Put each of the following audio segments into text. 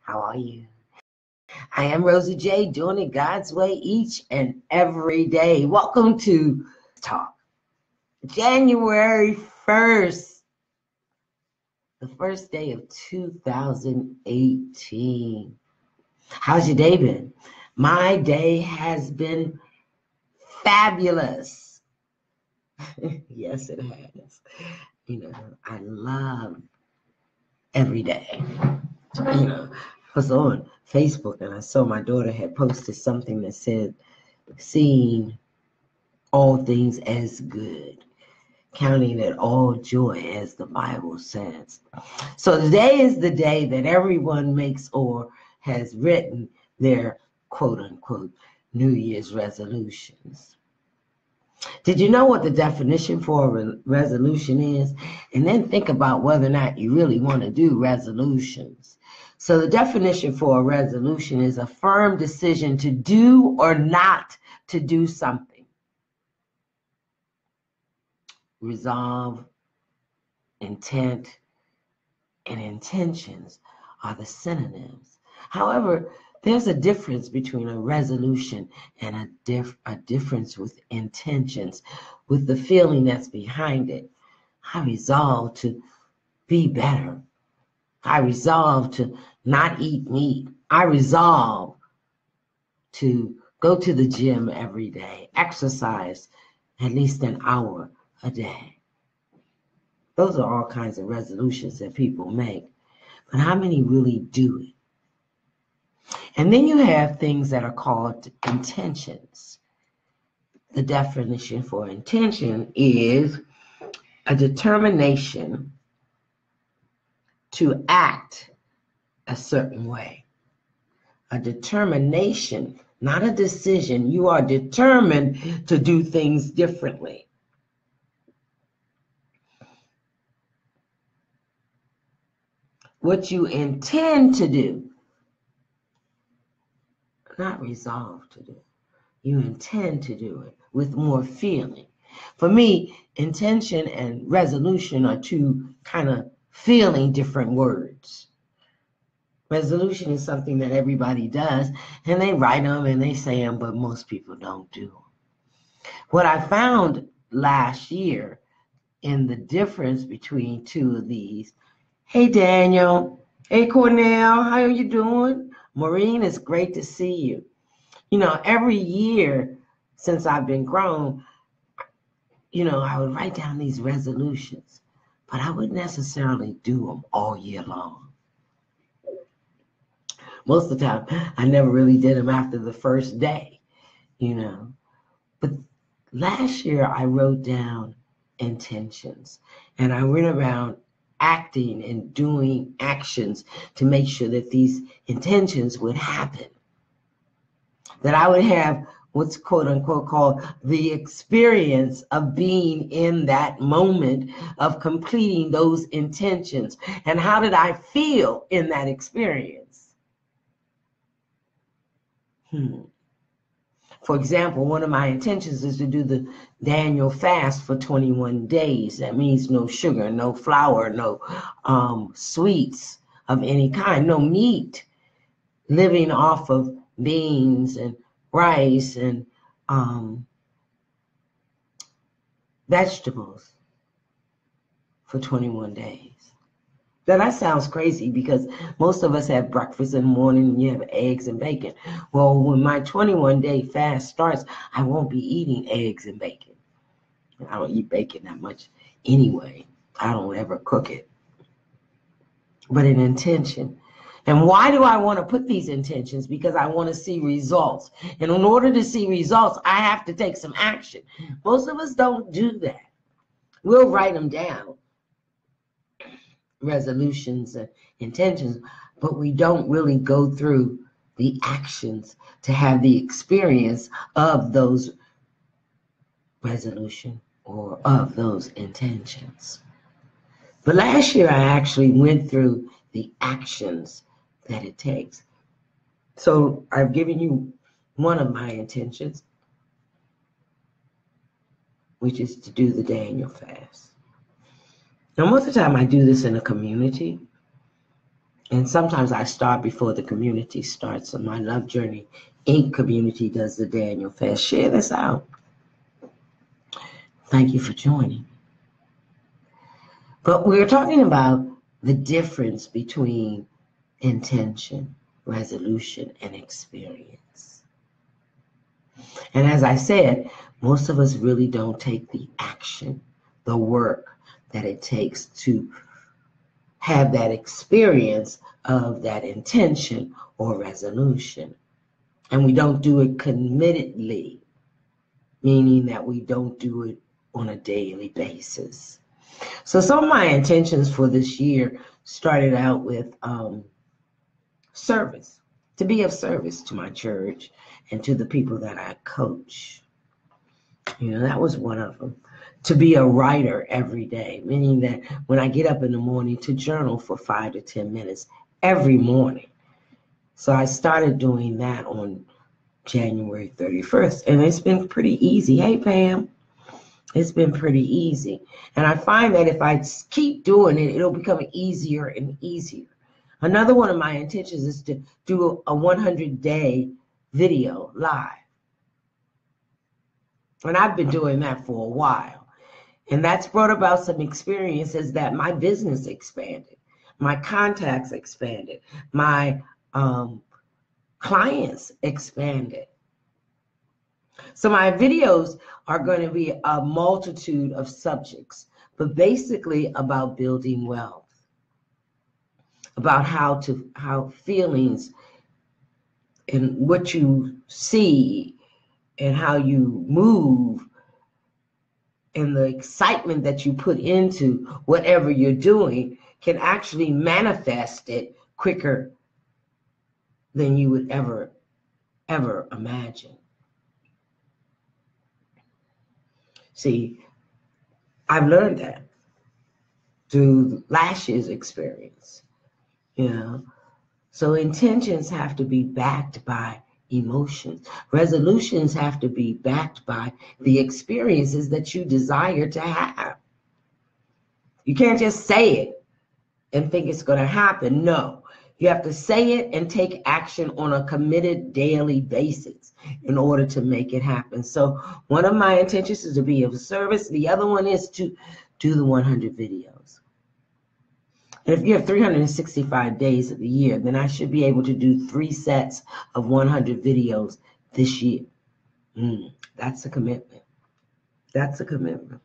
How are you? I am Rosie J, doing it God's way each and every day. Welcome to Talk. January 1st, the first day of 2018. How's your day been? My day has been fabulous. Yes, it has. I love every day. I was on Facebook and I saw my daughter had posted something that said, seeing all things as good, counting it all joy, as the Bible says. So today is the day that everyone makes or has written their quote unquote New Year's resolutions. Did you know what the definition for a resolution is? And then think about whether or not you really want to do resolutions. So the definition for a resolution is a firm decision to do or not to do something. Resolve, intent, and intentions are the synonyms. However, there's a difference between a resolution and a difference with intentions, with the feeling that's behind it. I resolve to be better. I resolve to not eat meat. I resolve to go to the gym every day, exercise at least an hour a day. Those are all kinds of resolutions that people make. But how many really do it? And then you have things that are called intentions. The definition for intention is a determination to act a certain way. A determination, not a decision. You are determined to do things differently. What you intend to do, not resolve to do. You intend to do it with more feeling. For me, intention and resolution are two kind of feeling different words. Resolution is something that everybody does, and they write them and they say them, but most people don't do them. What I found last year in the difference between two of these, hey Daniel, hey Cornell, how are you doing? Maureen, it's great to see you. Every year since I've been grown, I would write down these resolutions, but I wouldn't necessarily do them all year long. Most of the time, I never really did them after the first day, But last year, I wrote down intentions, and I went around acting and doing actions to make sure that these intentions would happen. That I would have what's quote unquote called the experience of being in that moment of completing those intentions. And how did I feel in that experience? For example, one of my intentions is to do the Daniel fast for 21 days. That means no sugar, no flour, no sweets of any kind, no meat, living off of beans and rice and vegetables for 21 days. Now, that sounds crazy because most of us have breakfast in the morning and you have eggs and bacon. Well, when my 21-day fast starts, I won't be eating eggs and bacon. I don't eat bacon that much anyway. I don't ever cook it. But an intention. And why do I want to put these intentions? Because I want to see results. And in order to see results, I have to take some action. Most of us don't do that. We'll write them down, resolutions and intentions, but we don't really go through the actions to have the experience of those resolution or of those intentions. But last year, I actually went through the actions that it takes. So I've given you one of my intentions, which is to do the Daniel fast. Now, most of the time I do this in a community, And sometimes I start before the community starts. So my Love Journey Inc. community does the Daniel Fast. Share this out. Thank you for joining. But we're talking about the difference between intention, resolution, and experience. And as I said, most of us really don't take the action, the work that it takes to have that experience of that intention or resolution. And we don't do it committedly, meaning that we don't do it on a daily basis. So some of my intentions for this year started out with service, to be of service to my church and to the people that I coach. You know, that was one of them. To be a writer every day, meaning that when I get up in the morning, to journal for 5 to 10 minutes every morning. So I started doing that on January 31st, and it's been pretty easy. Hey, Pam. It's been pretty easy. And I find that if I keep doing it, it'll become easier and easier. Another one of my intentions is to do a 100-day video live. And I've been doing that for a while. And that's brought about some experiences that my business expanded, my contacts expanded, my clients expanded. So my videos are going to be a multitude of subjects, but basically about building wealth, about how feelings and what you see and how you move and the excitement that you put into whatever you're doing can actually manifest it quicker than you would ever imagine. See, I've learned that through last year's experience, you know. So intentions have to be backed by emotions. Resolutions have to be backed by the experiences that you desire to have. You can't just say it and think it's going to happen. No, you have to say it and take action on a committed daily basis in order to make it happen. So one of my intentions is to be of service. The other one is to do the 100 videos. And if you have 365 days of the year, then I should be able to do 3 sets of 100 videos this year. That's a commitment. That's a commitment.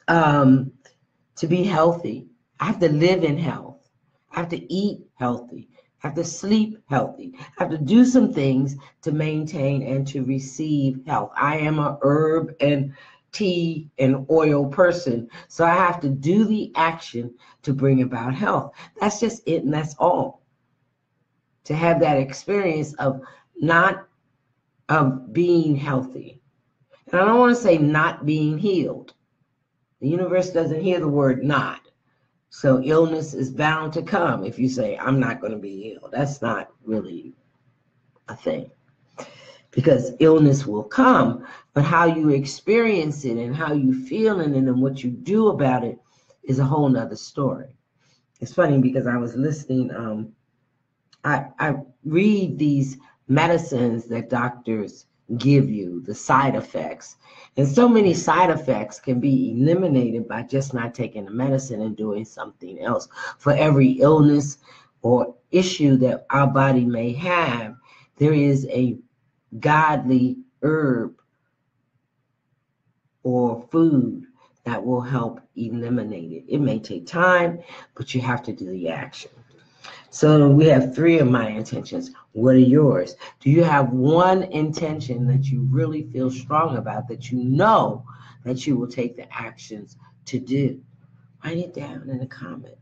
To be healthy, I have to live in health. I have to eat healthy. I have to sleep healthy. I have to do some things to maintain and to receive health. I am a herb and tea and oil person, so I have to do the action to bring about health. That's just it, and that's all. To have that experience of being healthy. And I don't want to say not being healed. The universe doesn't hear the word not. So illness is bound to come if you say, I'm not going to be healed. That's not really a thing. Because illness will come, but how you experience it and how you feel in it and what you do about it is a whole nother story. It's funny because I was listening. I read these medicines that doctors give you, the side effects. And so many side effects can be eliminated by just not taking the medicine and doing something else. For every illness or issue that our body may have, there is a godly herb or food that will help eliminate it. It may take time, but you have to do the action. So we have 3 of my intentions. What are yours? Do you have one intention that you really feel strong about, that you know that you will take the actions to do? Write it down in a comment.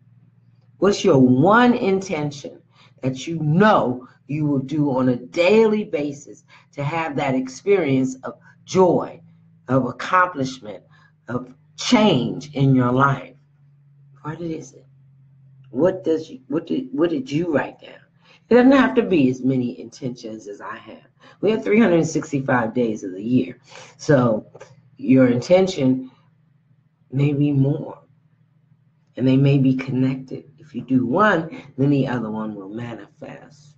What's your one intention that you know you will do on a daily basis to have that experience of joy, of accomplishment, of change in your life? What is it? What did you write down? It doesn't have to be as many intentions as I have. We have 365 days of the year. So your intention may be more. and they may be connected. If you do one, then the other one will manifest.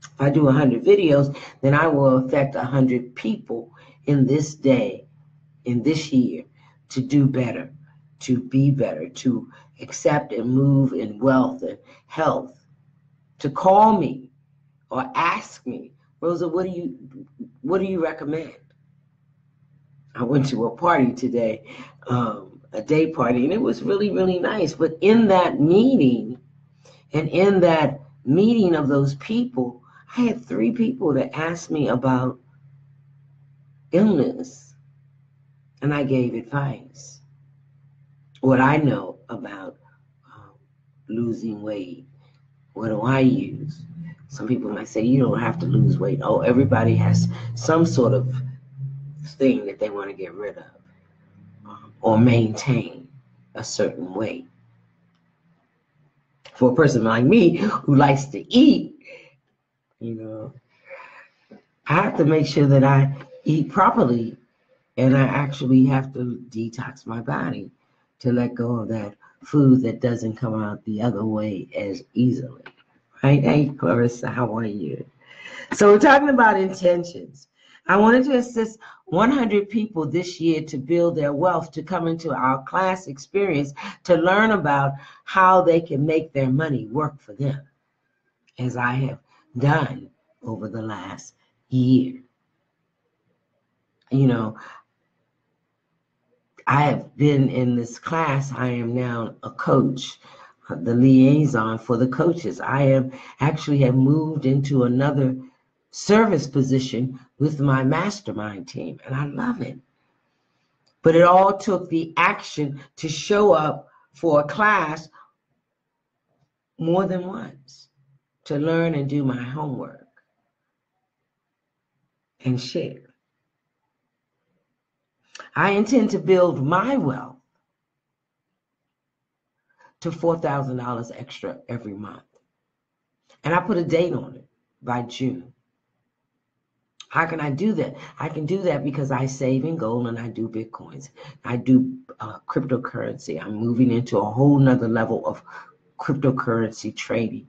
If I do 100 videos, then I will affect 100 people in this day, in this year, to do better, to be better, to accept and move in wealth and health, to call me or ask me, Rosa, what do you recommend? I went to a party today, a day party, and it was really, really nice. But in that meeting, and in that meeting of those people, I had 3 people that asked me about illness, and I gave advice. What I know about losing weight, what do I use? Some people might say, you don't have to lose weight. Oh, everybody has some sort of thing that they want to get rid of or maintain a certain weight. For a person like me who likes to eat, I have to make sure that I eat properly, and I actually have to detox my body to let go of that food that doesn't come out the other way as easily. Right? Hey, Clarissa, how are you? So we're talking about intentions. I wanted to assist 100 people this year to build their wealth, to come into our class experience, to learn about how they can make their money work for them, as I have done over the last year. I have been in this class. I am now a coach, the liaison for the coaches. I have moved into another service position with my mastermind team, and I love it. But it all took the action to show up for a class more than once, to learn and do my homework and share. I intend to build my wealth to $4,000 extra every month. And I put a date on it, by June. How can I do that? I can do that because I save in gold and I do Bitcoins. I do cryptocurrency. I'm moving into a whole nother level of cryptocurrency trading.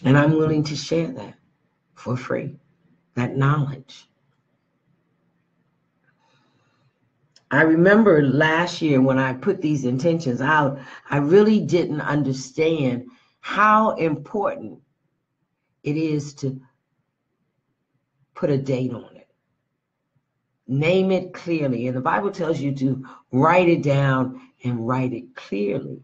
And I'm willing to share that for free, that knowledge. I remember last year when I put these intentions out, I really didn't understand how important it is to put a date on it. Name it clearly. And the Bible tells you to write it down and write it clearly.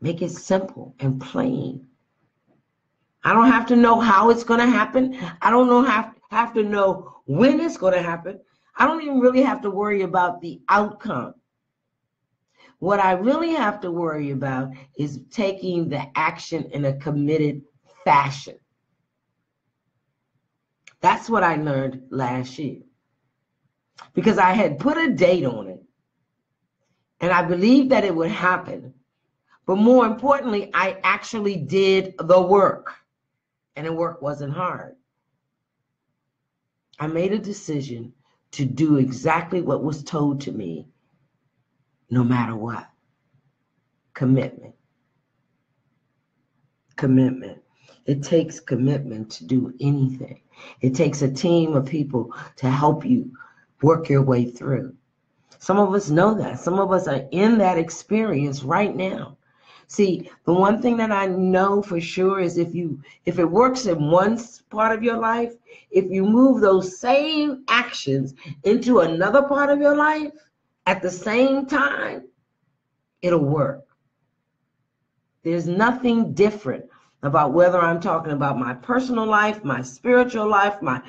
Make it simple and plain. I don't have to know how it's going to happen. I don't have to know when it's going to happen. I don't even really have to worry about the outcome. What I really have to worry about is taking the action in a committed fashion. That's what I learned last year. Because I had put a date on it, and I believed that it would happen. But more importantly, I actually did the work, and the work wasn't hard. I made a decision to do exactly what was told to me, no matter what. Commitment. Commitment. It takes commitment to do anything. It takes a team of people to help you work your way through. Some of us know that. Some of us are in that experience right now. See, the one thing that I know for sure is if it works in one part of your life, if you move those same actions into another part of your life at the same time, it'll work. There's nothing different about whether I'm talking about my personal life, my spiritual life, my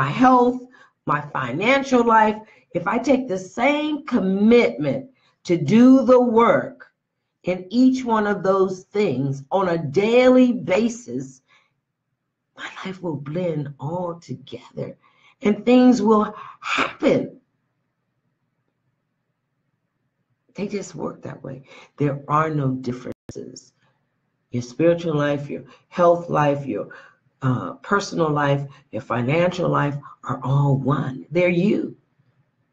health, my financial life. If I take the same commitment to do the work in each one of those things on a daily basis, my life will blend all together and things will happen. They just work that way. There are no differences. Your spiritual life, your health life, your personal life, your financial life are all one. They're you.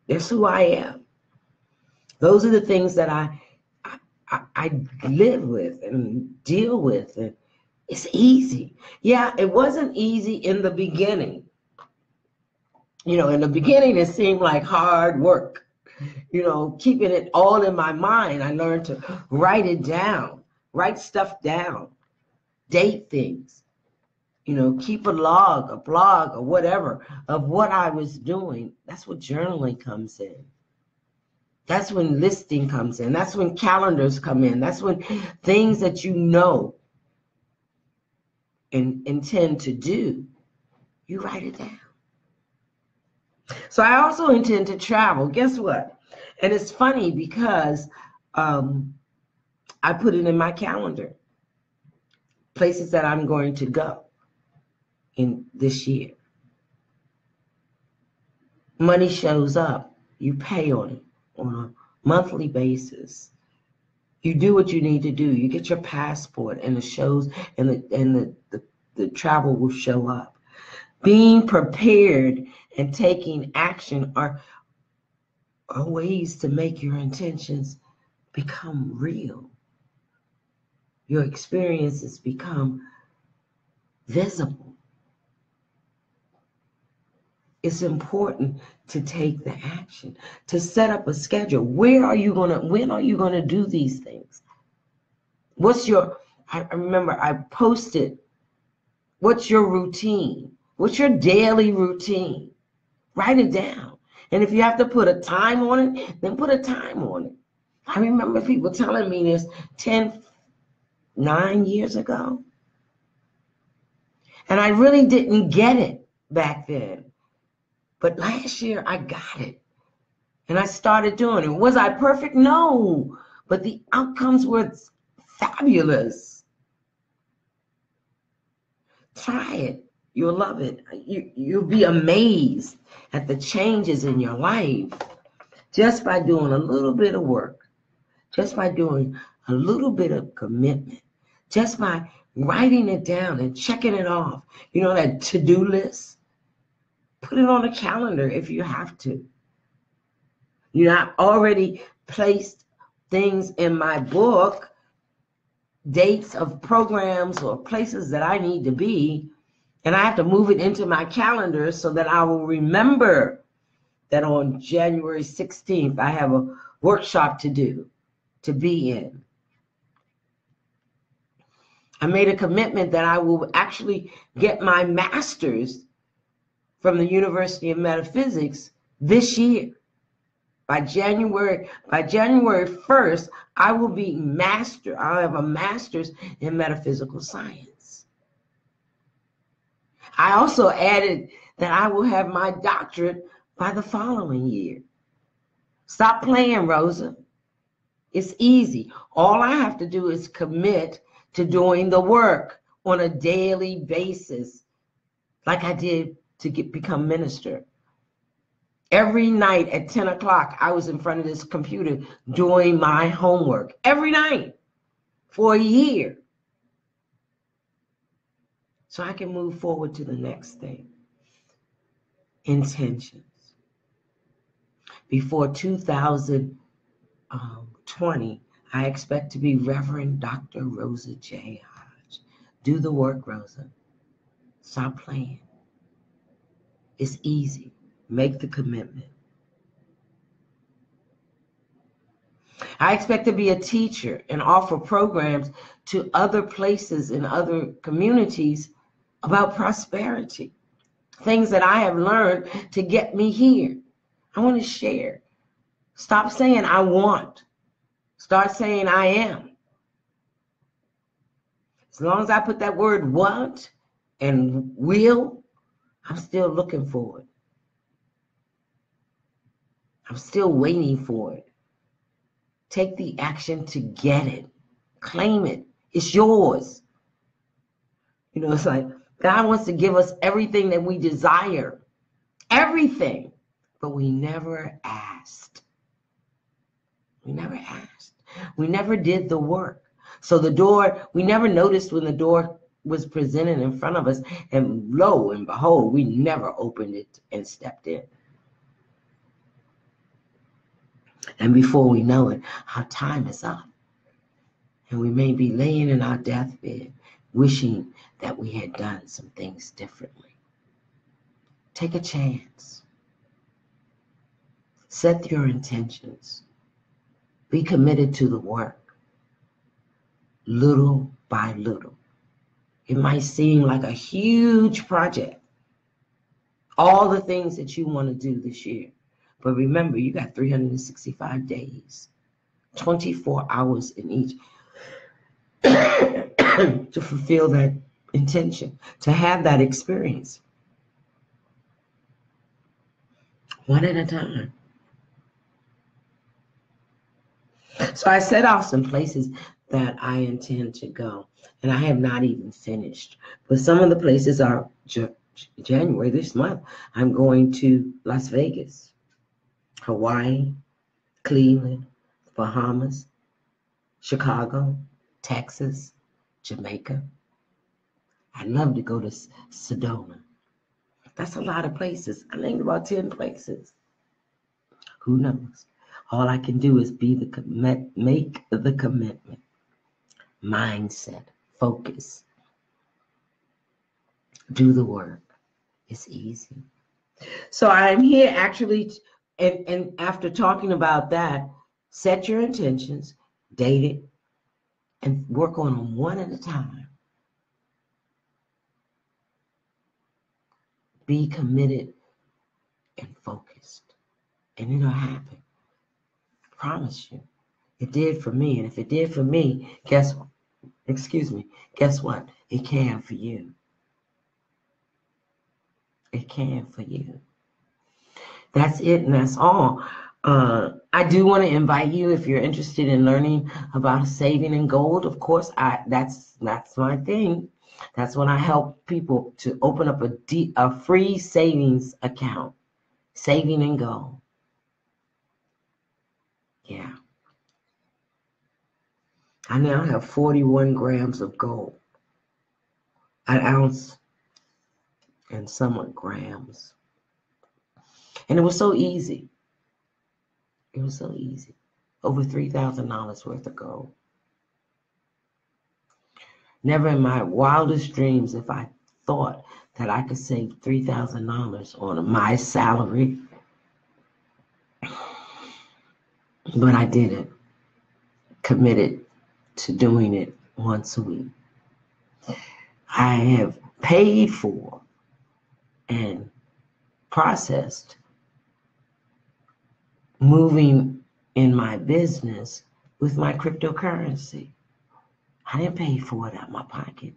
That's who I am. Those are the things that I live with and deal with. And it's easy. Yeah, it wasn't easy in the beginning. You know, in the beginning, it seemed like hard work. You know, keeping it all in my mind. I learned to write it down, write stuff down, date things, you know, keep a log, a blog, or whatever of what I was doing. That's what journaling comes in. That's when listing comes in. That's when calendars come in. That's when things that you know and intend to do, you write it down. So I also intend to travel. Guess what? And it's funny because I put it in my calendar, places that I'm going to go in this year. Money shows up. You pay on it on a monthly basis. You do what you need to do. You get your passport, and it shows, and the travel will show up. Being prepared and taking action are ways to make your intentions become real. Your experiences become visible. It's important to take the action, to set up a schedule. When are you gonna do these things? I remember I posted, what's your routine? What's your daily routine? Write it down. And if you have to put a time on it, then put a time on it. I remember people telling me this 9 years ago. And I really didn't get it back then. But last year I got it. And I started doing it. Was I perfect? No. But the outcomes were fabulous. Try it. You'll love it. You'll be amazed at the changes in your life just by doing a little bit of work, just by doing a little bit of commitment, just by writing it down and checking it off. You know, that to-do list? Put it on a calendar if you have to. You know, I've already placed things in my book, dates of programs or places that I need to be, and I have to move it into my calendar so that I will remember that on January 16th, I have a workshop to be in. I made a commitment that I will actually get my master's from the University of Metaphysics this year. By January 1st, I will be I'll have a master's in metaphysical science. I also added that I will have my doctorate by the following year. Stop playing, Rosa. It's easy. All I have to do is commit to doing the work on a daily basis, like I did to become minister. Every night at 10 o'clock, I was in front of this computer doing my homework. Every night for a year. So I can move forward to the next thing. Intentions. Before 2020, I expect to be Reverend Dr. Rosa J. Hodge. Do the work, Rosa. Stop playing. It's easy. Make the commitment. I expect to be a teacher and offer programs to other places in other communities about prosperity. Things that I have learned to get me here. I want to share. Stop saying I want. Start saying I am. As long as I put that word want and will, I'm still looking for it. I'm still waiting for it. Take the action to get it. Claim it. It's yours. You know, it's like God wants to give us everything that we desire. Everything. But we never asked. We never asked. We never did the work. So the door, we never noticed when the door was presented in front of us. And lo and behold, we never opened it and stepped in. And before we know it, our time is up. And we may be laying in our deathbed wishing that we had done some things differently. Take a chance. Set your intentions. Be committed to the work, little by little. It might seem like a huge project, all the things that you want to do this year. But remember, you got 365 days, 24 hours in each to fulfill that intention, to have that experience. One at a time. So I set off some places that I intend to go, and I have not even finished. But some of the places are January this month. I'm going to Las Vegas, Hawaii, Cleveland, Bahamas, Chicago, Texas, Jamaica. I'd love to go to Sedona. That's a lot of places. I think about 10 places. Who knows? All I can do is make the commitment. Mindset, focus. Do the work. It's easy. So I'm here actually, and after talking about that, set your intentions, date it, and work on them one at a time. Be committed and focused, and it'll happen. I promise you. It did for me, and if it did for me, guess what? It can for you. It can for you. That's it, and that's all. I do want to invite you, if you're interested in learning about saving in gold. Of course, that's my thing. That's when I help people to open up a free savings account, saving in gold. Yeah. I now have 41 grams of gold, an ounce and somewhat grams. And it was so easy. It was so easy. Over $3,000 worth of gold. Never in my wildest dreams if I thought that I could save $3,000 on my salary. But I did it. Committed to doing it once a week. I have paid for and processed moving in my business with my cryptocurrency. I didn't pay for it out of my pocket.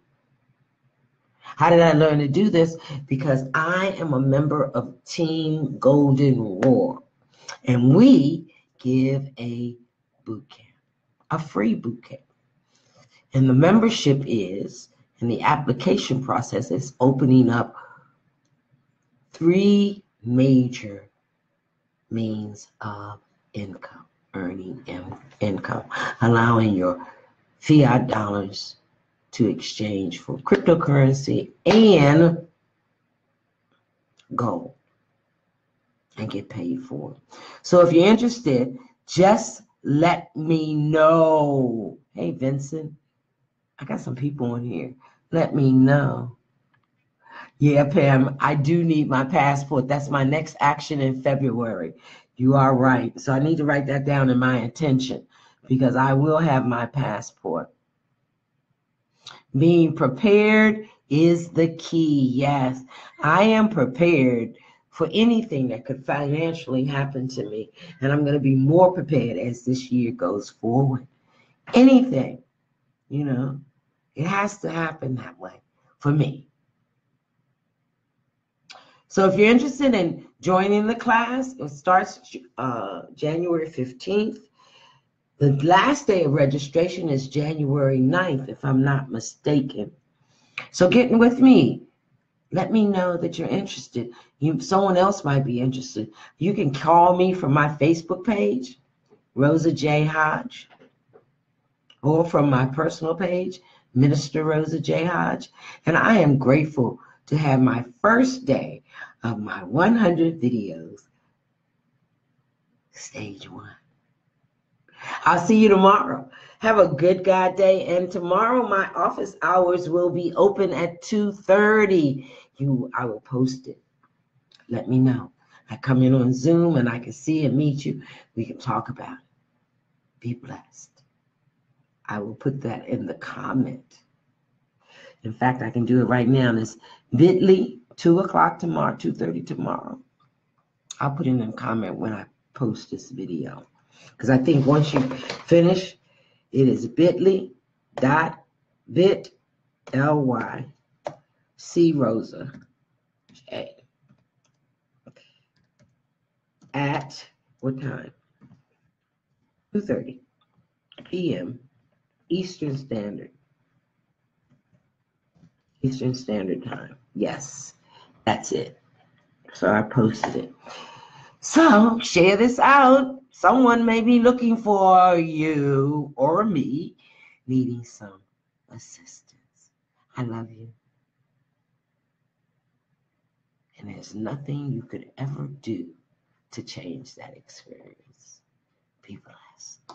How did I learn to do this? Because I am a member of Team Golden Roar, and we give a boot camp, a free boot camp. And the membership is, and the application process is opening up 3 major means of income, earning income, allowing your fiat dollars to exchange for cryptocurrency and gold and get paid for it. So if you're interested, just let me know. Hey, Vincent, I got some people on here. Let me know. Yeah, Pam, I do need my passport. That's my next action in February. You are right. So I need to write that down in my intention because I will have my passport. Being prepared is the key. Yes, I am prepared for anything that could financially happen to me. And I'm going to be more prepared as this year goes forward. Anything, it has to happen that way for me. So if you're interested in joining the class, it starts January 15th. The last day of registration is January 9th, if I'm not mistaken. So getting with me, let me know that you're interested. Someone else might be interested. You can call me from my Facebook page, Rosa J. Hodge, or from my personal page, Minister Rosa J. Hodge. And I am grateful to have my first day of my 100 videos, stage 1. I'll see you tomorrow. Have a good God day. And tomorrow my office hours will be open at 2:30. I will post it. Let me know. I come in on Zoom and I can see and meet you. We can talk about it. Be blessed. I will put that in the comment. In fact, I can do it right now. It's bit.ly, 2 o'clock tomorrow, 2:30 tomorrow. I'll put in a comment when I post this video. Because I think once you finish, it is bit.ly C Rosa J at what time? 2:30 p.m. Eastern Standard Time. Yes, that's it. So I posted it. So share this out. Someone may be looking for you or me, needing some assistance. I love you. And there's nothing you could ever do to change that experience. Be blessed.